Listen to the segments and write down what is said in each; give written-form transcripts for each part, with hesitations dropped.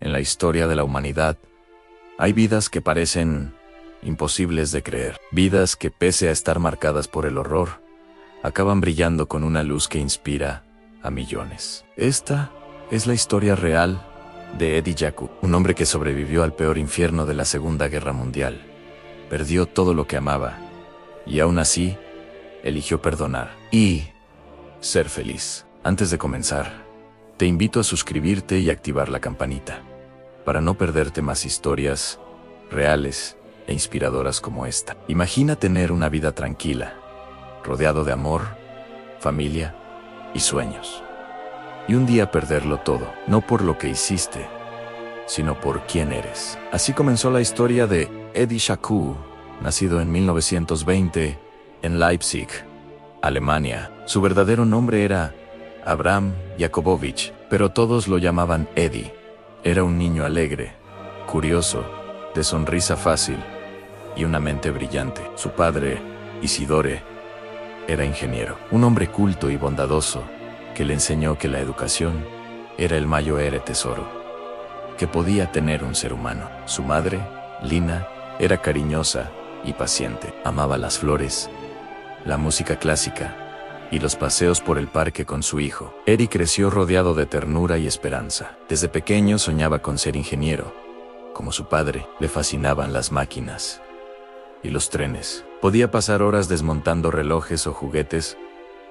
En la historia de la humanidad, hay vidas que parecen imposibles de creer. Vidas que, pese a estar marcadas por el horror, acaban brillando con una luz que inspira a millones. Esta es la historia real de Eddie Jaku, un hombre que sobrevivió al peor infierno de la Segunda Guerra Mundial. Perdió todo lo que amaba, y aún así, eligió perdonar y ser feliz. Antes de comenzar, te invito a suscribirte y activar la campanita, para no perderte más historias reales e inspiradoras como esta. Imagina tener una vida tranquila, rodeado de amor, familia y sueños. Y un día perderlo todo, no por lo que hiciste, sino por quién eres. Así comenzó la historia de Eddie Jaku, nacido en 1920 en Leipzig, Alemania. Su verdadero nombre era Abraham Jakubowicz, pero todos lo llamaban Eddie. Era un niño alegre, curioso, de sonrisa fácil y una mente brillante. Su padre, Isidore, era ingeniero, un hombre culto y bondadoso que le enseñó que la educación era el mayor tesoro que podía tener un ser humano. Su madre, Lina, era cariñosa y paciente. Amaba las flores, la música clásica y los paseos por el parque con su hijo. Eddie creció rodeado de ternura y esperanza. Desde pequeño soñaba con ser ingeniero. Como su padre, le fascinaban las máquinas y los trenes. Podía pasar horas desmontando relojes o juguetes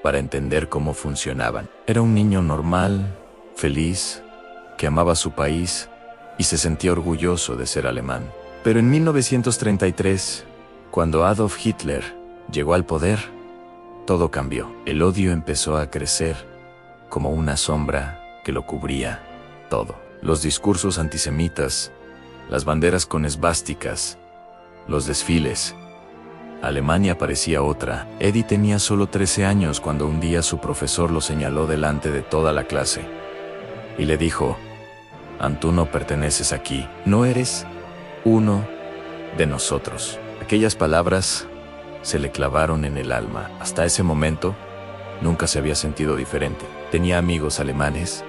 para entender cómo funcionaban. Era un niño normal, feliz, que amaba su país y se sentía orgulloso de ser alemán. Pero en 1933, cuando Adolf Hitler llegó al poder, todo cambió. El odio empezó a crecer como una sombra que lo cubría todo. Los discursos antisemitas, las banderas con esvásticas, los desfiles. Alemania parecía otra. Eddie tenía solo 13 años cuando un día su profesor lo señaló delante de toda la clase y le dijo: tú no perteneces aquí, no eres uno de nosotros. Aquellas palabras se le clavaron en el alma. Hasta ese momento, nunca se había sentido diferente. Tenía amigos alemanes,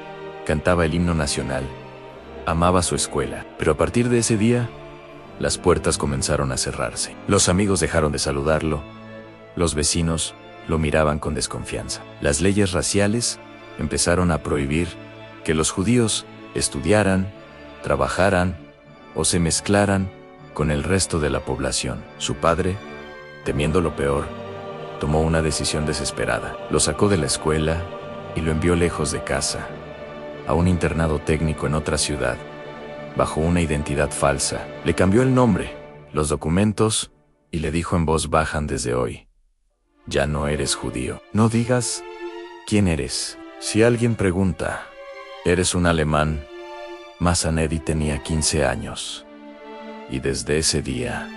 cantaba el himno nacional, amaba su escuela. Pero a partir de ese día, las puertas comenzaron a cerrarse. Los amigos dejaron de saludarlo, los vecinos lo miraban con desconfianza. Las leyes raciales empezaron a prohibir que los judíos estudiaran, trabajaran o se mezclaran con el resto de la población. Su padre, temiendo lo peor, tomó una decisión desesperada. Lo sacó de la escuela y lo envió lejos de casa, a un internado técnico en otra ciudad, bajo una identidad falsa. Le cambió el nombre, los documentos, y le dijo en voz baja: desde hoy, ya no eres judío. No digas quién eres. Si alguien pregunta, ¿eres un alemán? Eddie tenía 15 años. Y desde ese día,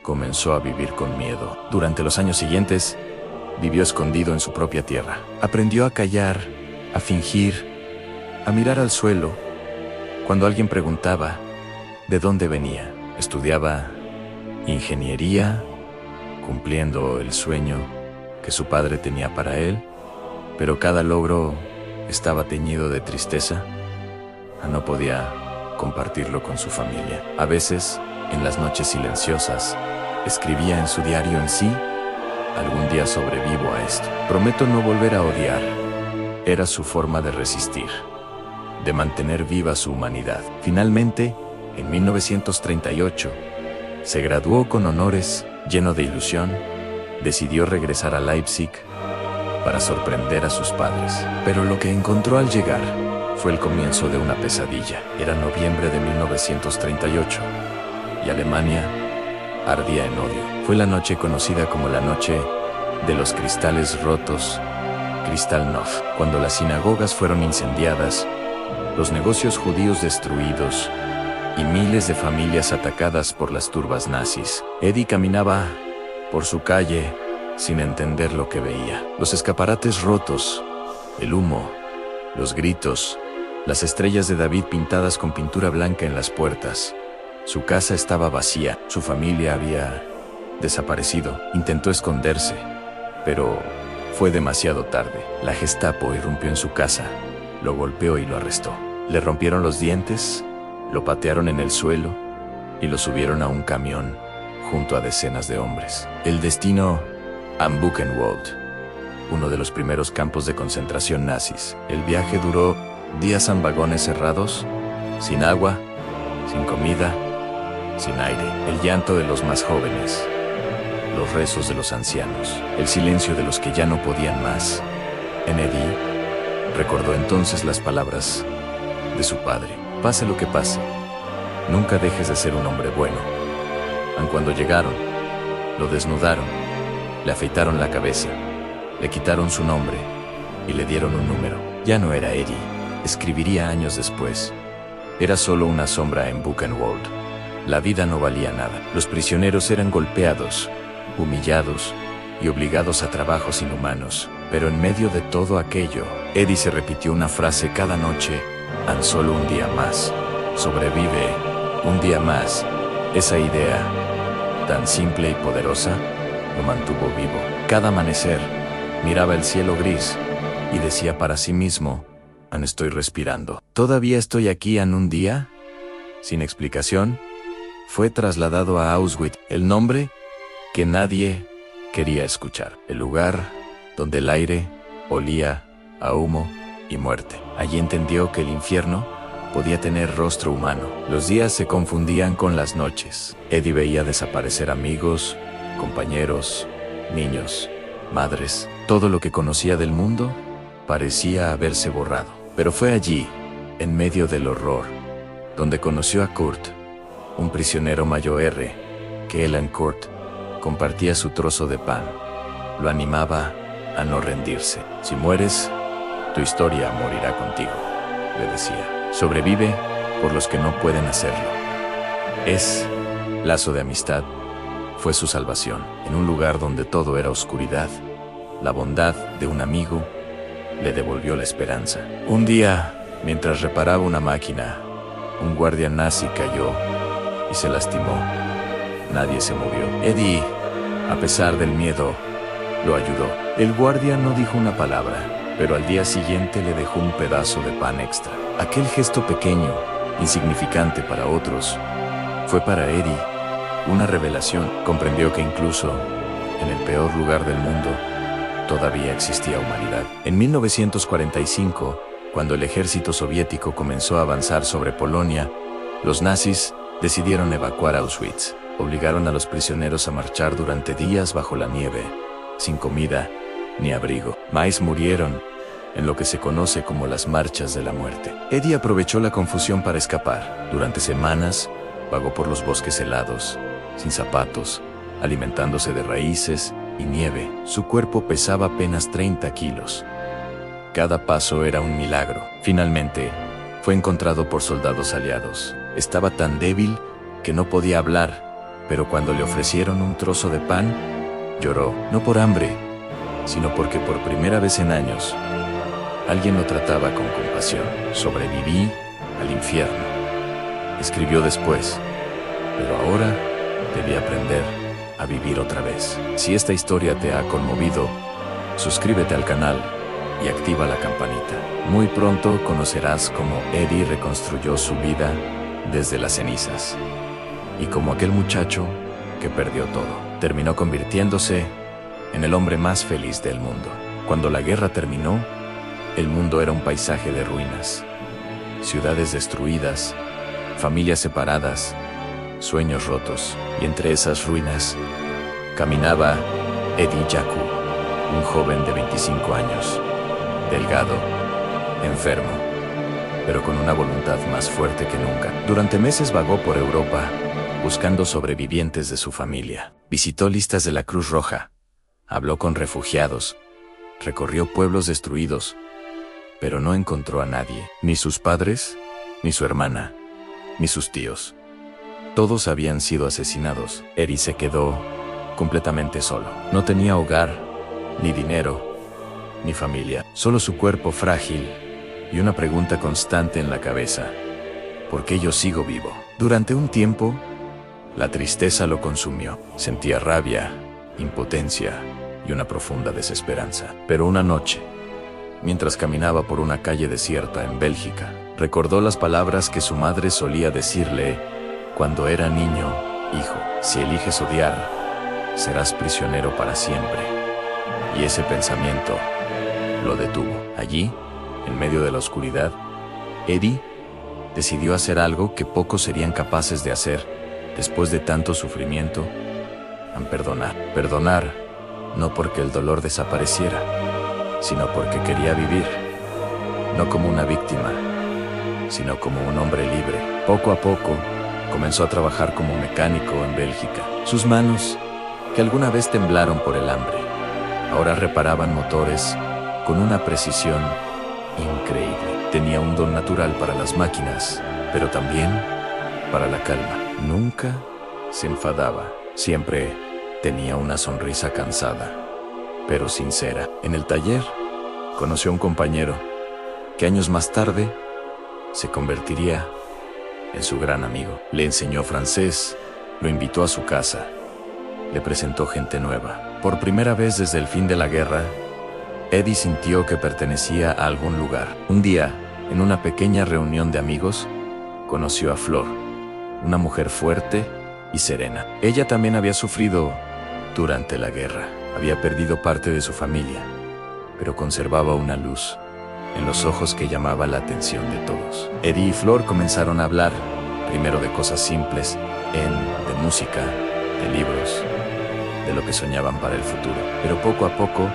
comenzó a vivir con miedo. Durante los años siguientes, vivió escondido en su propia tierra. Aprendió a callar, a fingir, a mirar al suelo. Cuando alguien preguntaba de dónde venía, estudiaba ingeniería, cumpliendo el sueño que su padre tenía para él, pero cada logro estaba teñido de tristeza. No podía compartirlo con su familia. A veces, en las noches silenciosas, escribía en su diario: algún día sobrevivo a esto. Prometo no volver a odiar. Era su forma de resistir, de mantener viva su humanidad. Finalmente, en 1938, se graduó con honores. Lleno de ilusión, decidió regresar a Leipzig para sorprender a sus padres. Pero lo que encontró al llegar fue el comienzo de una pesadilla. Era noviembre de 1938 y Alemania ardía en odio. Fue la noche conocida como la Noche de los Cristales Rotos, Kristallnacht, cuando las sinagogas fueron incendiadas, los negocios judíos destruidos y miles de familias atacadas por las turbas nazis. Eddie caminaba por su calle sin entender lo que veía. Los escaparates rotos, el humo, los gritos, las estrellas de David pintadas con pintura blanca en las puertas. Su casa estaba vacía, su familia había desaparecido. Intentó esconderse, pero fue demasiado tarde. La Gestapo irrumpió en su casa, lo golpeó y lo arrestó. Le rompieron los dientes, Lo patearon en el suelo y lo subieron a un camión junto a decenas de hombres. El destino am Buchenwald, uno de los primeros campos de concentración nazis. El viaje duró días en vagones cerrados, sin agua, sin comida, sin aire. El llanto de los más jóvenes, los rezos de los ancianos, el silencio de los que ya no podían más. Eddie recordó entonces las palabras de su padre: pase lo que pase, nunca dejes de ser un hombre bueno. Aun cuando llegaron, lo desnudaron, le afeitaron la cabeza, le quitaron su nombre y le dieron un número. Ya no era Eddie, escribiría años después. Era solo una sombra en Buchenwald. La vida no valía nada. Los prisioneros eran golpeados, humillados y obligados a trabajos inhumanos. Pero en medio de todo aquello, Eddie se repitió una frase cada noche: tan solo un día más. Sobrevive un día más. Esa idea, tan simple y poderosa, lo mantuvo vivo. Cada amanecer, miraba el cielo gris y decía para sí mismo: aún estoy respirando. ¿Todavía estoy aquí en un día? Sin explicación, fue trasladado a Auschwitz, el nombre que nadie quería escuchar. El lugar donde el aire olía a humo y muerte. Allí entendió que el infierno podía tener rostro humano. Los días se confundían con las noches. Eddie veía desaparecer amigos, compañeros, niños, madres. Todo lo que conocía del mundo parecía haberse borrado. Pero fue allí, en medio del horror, donde conoció a Kurt, un prisionero mayor que él en Kurt compartía su trozo de pan. Lo animaba a no rendirse. Si mueres, tu historia morirá contigo, le decía. Sobrevive por los que no pueden hacerlo. Es lazo de amistad. Fue su salvación. En un lugar donde todo era oscuridad, la bondad de un amigo le devolvió la esperanza. Un día, mientras reparaba una máquina, un guardia nazi cayó y se lastimó. Nadie se movió. Eddie, a pesar del miedo, lo ayudó. El guardia no dijo una palabra, pero al día siguiente le dejó un pedazo de pan extra. Aquel gesto pequeño, insignificante para otros, fue para Eddie una revelación. Comprendió que incluso en el peor lugar del mundo, todavía existía humanidad. En 1945, cuando el ejército soviético comenzó a avanzar sobre Polonia, los nazis decidieron evacuar Auschwitz. Obligaron a los prisioneros a marchar durante días bajo la nieve, sin comida ni abrigo. Más murieron en lo que se conoce como las marchas de la muerte. Eddie aprovechó la confusión para escapar. Durante semanas, vagó por los bosques helados, sin zapatos, alimentándose de raíces y nieve. Su cuerpo pesaba apenas 30 kilos. Cada paso era un milagro. Finalmente, fue encontrado por soldados aliados. Estaba tan débil que no podía hablar, pero cuando le ofrecieron un trozo de pan, lloró, no por hambre, sino porque por primera vez en años, alguien lo trataba con compasión. Sobreviví al infierno, escribió después, pero ahora debí aprender a vivir otra vez. Si esta historia te ha conmovido, suscríbete al canal y activa la campanita. Muy pronto conocerás cómo Eddie reconstruyó su vida desde las cenizas. Y como aquel muchacho que perdió todo, terminó convirtiéndose en el hombre más feliz del mundo. Cuando la guerra terminó, el mundo era un paisaje de ruinas, ciudades destruidas, familias separadas, sueños rotos, y entre esas ruinas caminaba Eddie Jaku, un joven de 25 años, delgado, enfermo, pero con una voluntad más fuerte que nunca. Durante meses vagó por Europa, buscando sobrevivientes de su familia. Visitó listas de la Cruz Roja, habló con refugiados, recorrió pueblos destruidos, pero no encontró a nadie, ni sus padres, ni su hermana, ni sus tíos. Todos habían sido asesinados. Eddie se quedó completamente solo. No tenía hogar, ni dinero, ni familia. Solo su cuerpo frágil y una pregunta constante en la cabeza: ¿por qué yo sigo vivo? Durante un tiempo, la tristeza lo consumió. Sentía rabia, impotencia y una profunda desesperanza. Pero una noche, mientras caminaba por una calle desierta en Bélgica, Recordó las palabras que su madre solía decirle cuando era niño: hijo, si eliges odiar, serás prisionero para siempre. Y ese pensamiento lo detuvo. Allí, en medio de la oscuridad, Eddie decidió hacer algo que pocos serían capaces de hacer después de tanto sufrimiento: perdonar. Perdonar, no porque el dolor desapareciera, sino porque quería vivir, no como una víctima, sino como un hombre libre. Poco a poco, comenzó a trabajar como mecánico en Bélgica. Sus manos, que alguna vez temblaron por el hambre, ahora reparaban motores con una precisión increíble. Tenía un don natural para las máquinas, pero también para la calma. Nunca se enfadaba. Siempre tenía una sonrisa cansada, pero sincera. En el taller, conoció a un compañero que años más tarde se convertiría en su gran amigo. Le enseñó francés, lo invitó a su casa, le presentó gente nueva. Por primera vez desde el fin de la guerra, Eddie sintió que pertenecía a algún lugar. Un día, en una pequeña reunión de amigos, conoció a Flor, una mujer fuerte y serena. Ella también había sufrido durante la guerra. Había perdido parte de su familia, pero conservaba una luz en los ojos que llamaba la atención de todos. Eddie y Flor comenzaron a hablar, primero de cosas simples, de música, de libros, de lo que soñaban para el futuro. Pero poco a poco,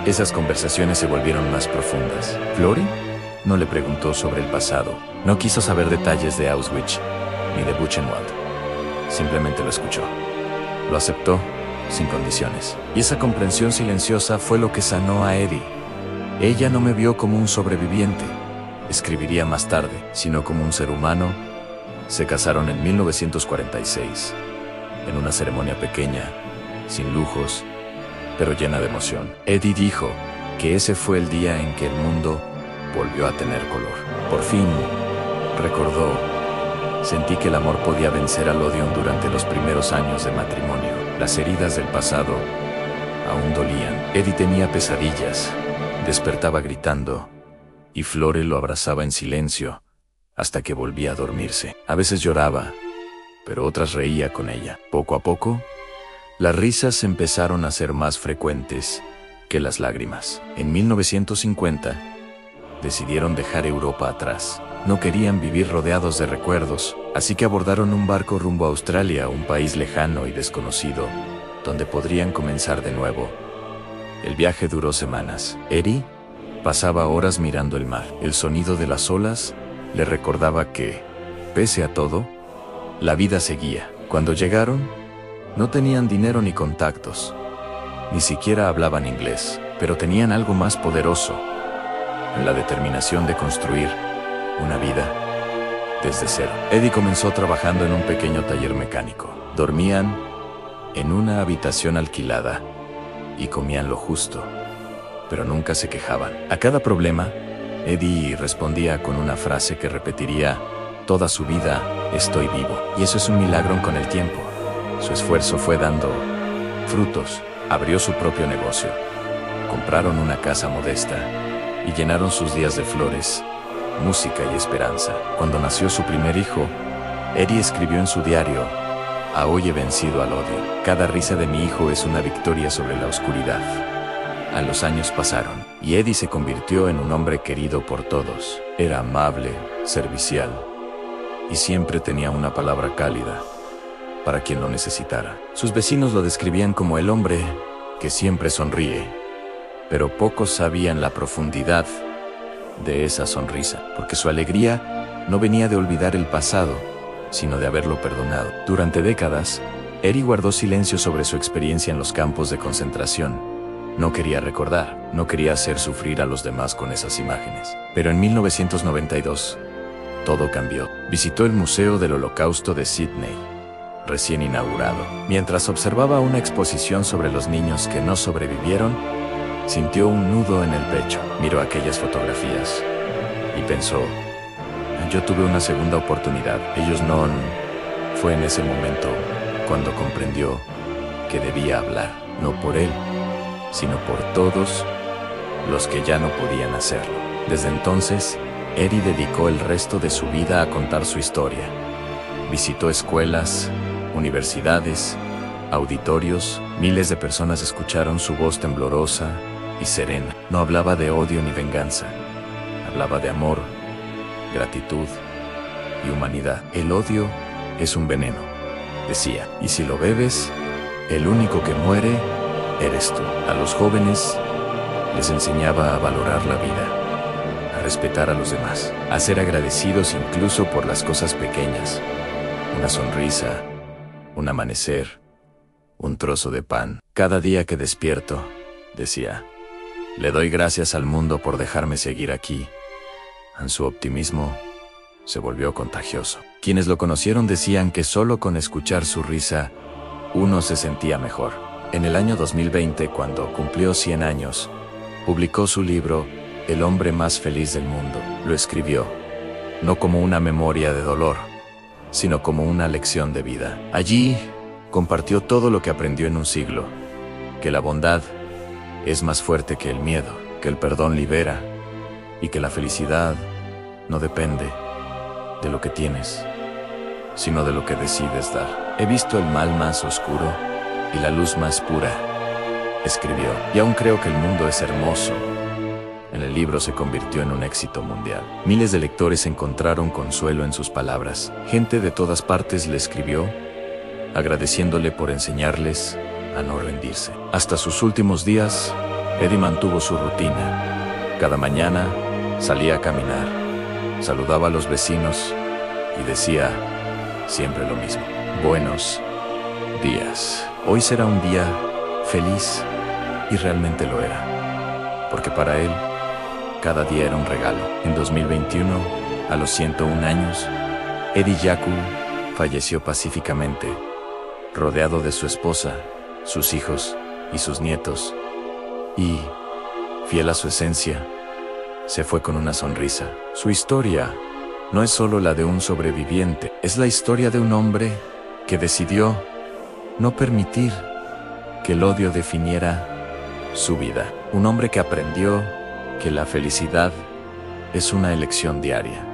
esas conversaciones se volvieron más profundas. Flori no le preguntó sobre el pasado, no quiso saber detalles de Auschwitz ni de Buchenwald. Simplemente lo escuchó. Lo aceptó sin condiciones. Y esa comprensión silenciosa fue lo que sanó a Eddie. Ella no me vio como un sobreviviente, escribiría más tarde, sino como un ser humano. Se casaron en 1946, en una ceremonia pequeña, sin lujos, pero llena de emoción. Eddie dijo que ese fue el día en que el mundo volvió a tener color. Por fin, recordó, sentí que el amor podía vencer al odio durante los primeros años de matrimonio. Las heridas del pasado aún dolían. Eddie tenía pesadillas, despertaba gritando, y Flore lo abrazaba en silencio hasta que volvía a dormirse. A veces lloraba, pero otras reía con ella. Poco a poco, las risas empezaron a ser más frecuentes que las lágrimas. En 1950, decidieron dejar Europa atrás. No querían vivir rodeados de recuerdos, así que abordaron un barco rumbo a Australia, un país lejano y desconocido, donde podrían comenzar de nuevo. El viaje duró semanas. Eddie pasaba horas mirando el mar. El sonido de las olas le recordaba que, pese a todo, la vida seguía. Cuando llegaron, no tenían dinero ni contactos. Ni siquiera hablaban inglés, pero tenían algo más poderoso: la determinación de construir una vida desde cero. Eddie comenzó trabajando en un pequeño taller mecánico. Dormían en una habitación alquilada y comían lo justo, pero nunca se quejaban. A cada problema, Eddie respondía con una frase que repetiría toda su vida: estoy vivo. Y eso es un milagro con el tiempo. Su esfuerzo fue dando frutos. Abrió su propio negocio. Compraron una casa modesta y llenaron sus días de flores, música y esperanza. Cuando nació su primer hijo, Eddie escribió en su diario: a hoy he vencido al odio. Cada risa de mi hijo es una victoria sobre la oscuridad. A los años pasaron, y Eddie se convirtió en un hombre querido por todos. Era amable, servicial, y siempre tenía una palabra cálida para quien lo necesitara. Sus vecinos lo describían como el hombre que siempre sonríe, pero pocos sabían la profundidad de esa sonrisa, porque su alegría no venía de olvidar el pasado, sino de haberlo perdonado. Durante décadas, Eddie guardó silencio sobre su experiencia en los campos de concentración. No quería recordar, no quería hacer sufrir a los demás con esas imágenes. Pero en 1992, todo cambió. Visitó el Museo del Holocausto de Sydney, recién inaugurado. Mientras observaba una exposición sobre los niños que no sobrevivieron, sintió un nudo en el pecho. Miró aquellas fotografías y pensó: yo tuve una segunda oportunidad. Ellos no. Fue en ese momento cuando comprendió que debía hablar, no por él, sino por todos los que ya no podían hacerlo. Desde entonces, Eddie dedicó el resto de su vida a contar su historia. Visitó escuelas, universidades, auditorios. Miles de personas escucharon su voz temblorosa y serena. No hablaba de odio ni venganza. Hablaba de amor, gratitud y humanidad. El odio es un veneno, decía, y si lo bebes, el único que muere eres tú. A los jóvenes les enseñaba a valorar la vida, a respetar a los demás, a ser agradecidos incluso por las cosas pequeñas. Una sonrisa, un amanecer, un trozo de pan. Cada día que despierto, decía, le doy gracias al mundo por dejarme seguir aquí. Su optimismo se volvió contagioso. Quienes lo conocieron decían que solo con escuchar su risa, uno se sentía mejor. En el año 2020, cuando cumplió 100 años, publicó su libro, El hombre más feliz del mundo. Lo escribió, no como una memoria de dolor, sino como una lección de vida. Allí, compartió todo lo que aprendió en un siglo, que la bondad es más fuerte que el miedo, que el perdón libera, y que la felicidad no depende de lo que tienes, sino de lo que decides dar. He visto el mal más oscuro y la luz más pura, escribió, y aún creo que el mundo es hermoso. En el libro se convirtió en un éxito mundial. Miles de lectores encontraron consuelo en sus palabras. Gente de todas partes le escribió, agradeciéndole por enseñarles a no rendirse. Hasta sus últimos días, Eddie mantuvo su rutina. Cada mañana salía a caminar, saludaba a los vecinos y decía siempre lo mismo: buenos días. Hoy será un día feliz, y realmente lo era, porque para él cada día era un regalo. En 2021, a los 101 años, Eddie Jaku falleció pacíficamente, rodeado de su esposa, sus hijos y sus nietos, y, fiel a su esencia, se fue con una sonrisa. Su historia no es solo la de un sobreviviente, es la historia de un hombre que decidió no permitir que el odio definiera su vida. Un hombre que aprendió que la felicidad es una elección diaria,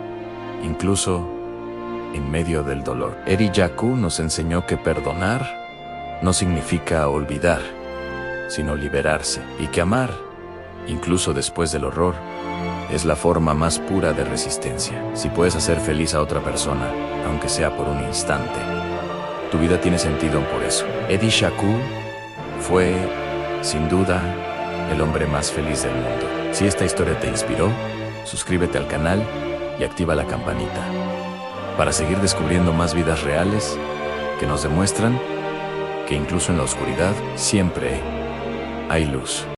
incluso en medio del dolor. Eddie Jaku nos enseñó que perdonar no significa olvidar, sino liberarse, y que amar, incluso después del horror, es la forma más pura de resistencia. Si puedes hacer feliz a otra persona, aunque sea por un instante, tu vida tiene sentido por eso. Eddie Jaku fue, sin duda, el hombre más feliz del mundo. Si esta historia te inspiró, suscríbete al canal y activa la campanita para seguir descubriendo más vidas reales que nos demuestran que incluso en la oscuridad siempre hay luz.